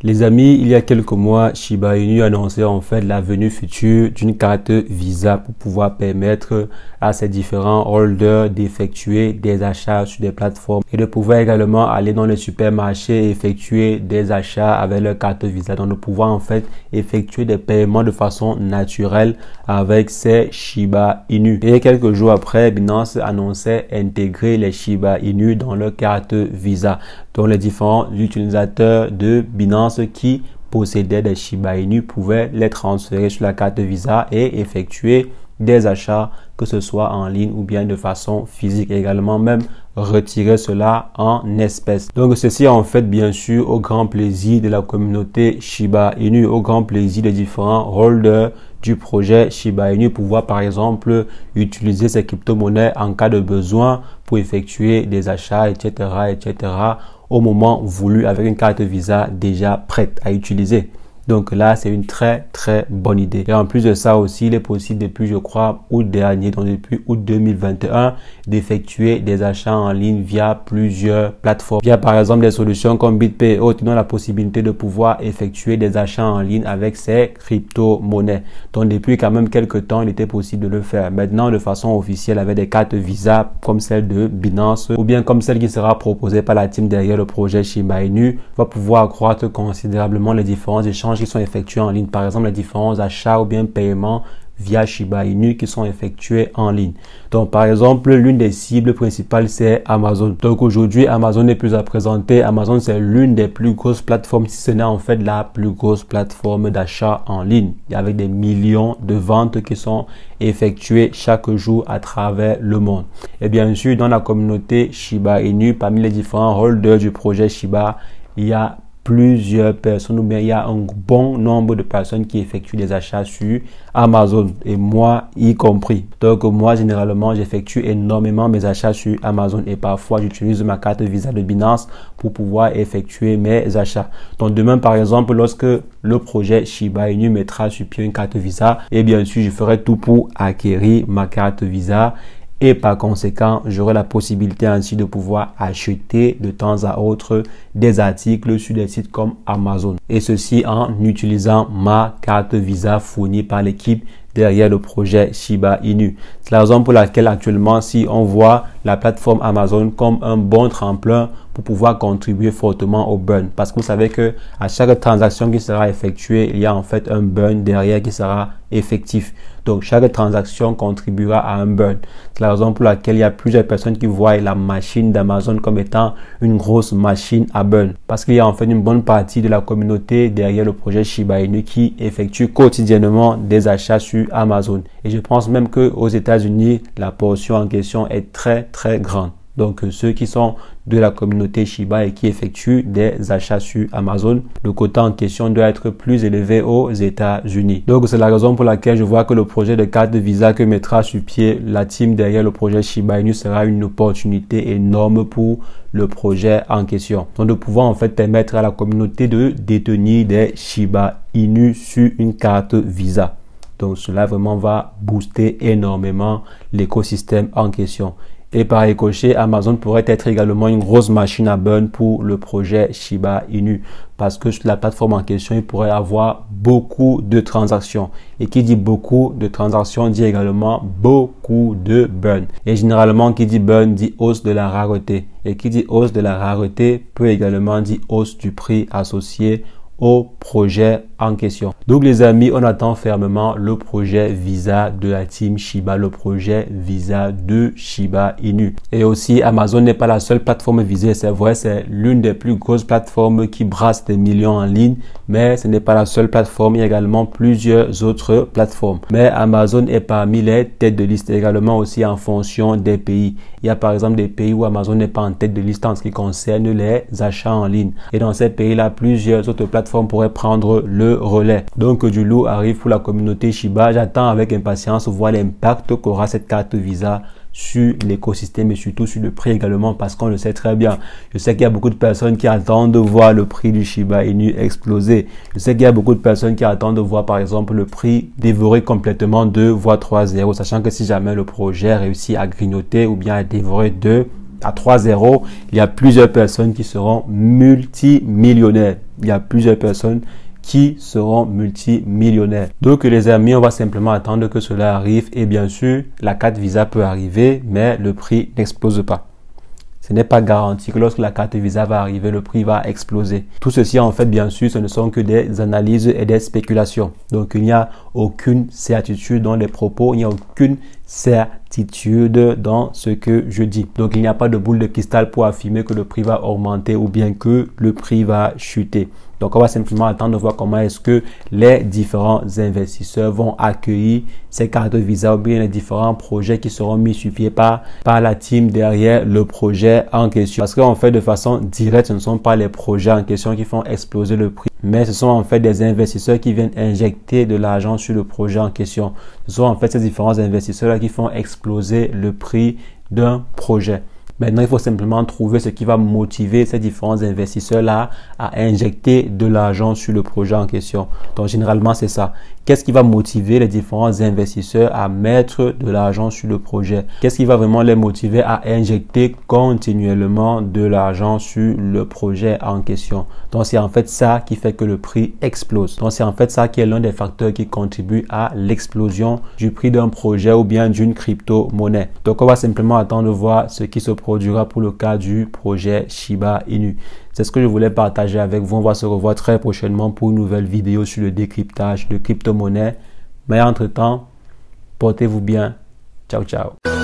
Les amis, il y a quelques mois, Shiba Inu annonçait en fait la venue future d'une carte Visa pour pouvoir permettre à ses différents holders d'effectuer des achats sur des plateformes et de pouvoir également aller dans les supermarchés et effectuer des achats avec leur carte Visa. Donc de pouvoir en fait effectuer des paiements de façon naturelle avec ces Shiba Inu. Et quelques jours après, Binance annonçait intégrer les Shiba Inu dans leur carte Visa. Donc les différents utilisateurs de Binance qui possédaient des Shiba Inu pouvaient les transférer sur la carte Visa et effectuer des achats, que ce soit en ligne ou bien de façon physique, et également même retirer cela en espèces. Donc ceci en fait bien sûr au grand plaisir de la communauté Shiba Inu, au grand plaisir des différents holders du projet Shiba Inu, pouvoir par exemple utiliser ces crypto-monnaies en cas de besoin pour effectuer des achats, etc. au moment voulu avec une carte Visa déjà prête à utiliser. Donc là, c'est une très bonne idée. Et en plus de ça aussi, il est possible depuis, je crois, août dernier, donc depuis août 2021, d'effectuer des achats en ligne via plusieurs plateformes. Via par exemple des solutions comme BitPay et autres, nous avons la possibilité de pouvoir effectuer des achats en ligne avec ces crypto-monnaies. Donc depuis quand même quelques temps, il était possible de le faire. Maintenant, de façon officielle, avec des cartes Visa comme celle de Binance ou bien comme celle qui sera proposée par la team derrière le projet Shiba Inu, va pouvoir accroître considérablement les différents échanges qui sont effectués en ligne, par exemple les différents achats ou bien paiements via Shiba Inu qui sont effectués en ligne. Donc par exemple, l'une des cibles principales c'est Amazon. Donc aujourd'hui, Amazon n'est plus à présenter. Amazon c'est l'une des plus grosses plateformes, si ce n'est en fait la plus grosse plateforme d'achat en ligne, avec des millions de ventes qui sont effectuées chaque jour à travers le monde. Et bien sûr, dans la communauté Shiba Inu, parmi les différents holders du projet Shiba, il y a plusieurs personnes, ou bien il y a un bon nombre de personnes qui effectuent des achats sur Amazon, et moi y compris. Donc moi généralement j'effectue énormément mes achats sur Amazon et parfois j'utilise ma carte Visa de Binance pour pouvoir effectuer mes achats. Donc demain par exemple, lorsque le projet Shiba Inu mettra sur pied une carte Visa, et bien sûr je ferai tout pour acquérir ma carte Visa. Et par conséquent, j'aurai la possibilité ainsi de pouvoir acheter de temps à autre des articles sur des sites comme Amazon. Et ceci en utilisant ma carte Visa fournie par l'équipe derrière le projet Shiba Inu. C'est la raison pour laquelle actuellement, si on voit la plateforme Amazon comme un bon tremplin pour pouvoir contribuer fortement au burn. Parce que vous savez que à chaque transaction qui sera effectuée, il y a en fait un burn derrière qui sera effectif. Donc chaque transaction contribuera à un burn. C'est la raison pour laquelle il y a plusieurs personnes qui voient la machine d'Amazon comme étant une grosse machine à burn. Parce qu'il y a en fait une bonne partie de la communauté derrière le projet Shiba Inu qui effectue quotidiennement des achats sur Amazon. Et je pense même qu'aux États-Unis, la portion en question est très grande. Donc ceux qui sont de la communauté Shiba et qui effectuent des achats sur Amazon, le quota en question doit être plus élevé aux États-Unis. Donc c'est la raison pour laquelle je vois que le projet de carte de Visa que mettra sur pied la team derrière le projet Shiba Inu sera une opportunité énorme pour le projet en question. Donc de pouvoir en fait permettre à la communauté de détenir des Shiba Inu sur une carte Visa. Donc cela vraiment va booster énormément l'écosystème en question. Et par ricochet, Amazon pourrait être également une grosse machine à burn pour le projet Shiba Inu. Parce que sur la plateforme en question, il pourrait avoir beaucoup de transactions. Et qui dit beaucoup de transactions dit également beaucoup de burn. Et généralement, qui dit burn dit hausse de la rareté. Et qui dit hausse de la rareté peut également dire hausse du prix associé au projet en question. Donc les amis, on attend fermement le projet Visa de la team Shiba, le projet Visa de Shiba Inu. Et aussi, Amazon n'est pas la seule plateforme visée, c'est vrai, c'est l'une des plus grosses plateformes qui brasse des millions en ligne, mais ce n'est pas la seule plateforme, il y a également plusieurs autres plateformes. Mais Amazon est parmi les têtes de liste également aussi en fonction des pays. Il y a par exemple des pays où Amazon n'est pas en tête de liste en ce qui concerne les achats en ligne. Et dans ces pays-là, plusieurs autres plateformes pourraient prendre le relais. Donc du lourd arrive pour la communauté Shiba. J'attends avec impatience voir l'impact qu'aura cette carte Visa sur l'écosystème et surtout sur le prix également, parce qu'on le sait très bien. Je sais qu'il y a beaucoup de personnes qui attendent de voir le prix du Shiba Inu exploser. Je sais qu'il y a beaucoup de personnes qui attendent de voir par exemple le prix dévorer complètement 2 voire 3 zéros, sachant que si jamais le projet réussit à grignoter ou bien à dévorer 2 à 3 zéros, il y a plusieurs personnes qui seront multimillionnaires. Il y a plusieurs personnes qui seront multimillionnaires. Donc les amis, on va simplement attendre que cela arrive et bien sûr, la carte Visa peut arriver, mais le prix n'explose pas. Ce n'est pas garanti que lorsque la carte Visa va arriver, le prix va exploser. Tout ceci, en fait, bien sûr, ce ne sont que des analyses et des spéculations. Donc, il n'y a aucune certitude dans les propos, il n'y a aucune certitude dans ce que je dis. Donc, il n'y a pas de boule de cristal pour affirmer que le prix va augmenter ou bien que le prix va chuter. Donc, on va simplement attendre de voir comment est-ce que les différents investisseurs vont accueillir ces cartes Visa ou bien les différents projets qui seront mis sur pied par la team derrière le projet en question. Parce qu'en fait, de façon directe, ce ne sont pas les projets en question qui font exploser le prix, mais ce sont en fait des investisseurs qui viennent injecter de l'argent sur le projet en question. Ce sont en fait ces différents investisseurs-là qui font exploser le prix d'un projet. Maintenant, il faut simplement trouver ce qui va motiver ces différents investisseurs-là à injecter de l'argent sur le projet en question. Donc, généralement, c'est ça. Qu'est-ce qui va motiver les différents investisseurs à mettre de l'argent sur le projet? Qu'est-ce qui va vraiment les motiver à injecter continuellement de l'argent sur le projet en question? Donc, c'est en fait ça qui fait que le prix explose. Donc, c'est en fait ça qui est l'un des facteurs qui contribue à l'explosion du prix d'un projet ou bien d'une crypto-monnaie. Donc, on va simplement attendre de voir ce qui se produira pour le cas du projet Shiba Inu. C'est ce que je voulais partager avec vous. On va se revoir très prochainement pour une nouvelle vidéo sur le décryptage de crypto-monnaie. Mais entre-temps, portez-vous bien. Ciao, ciao.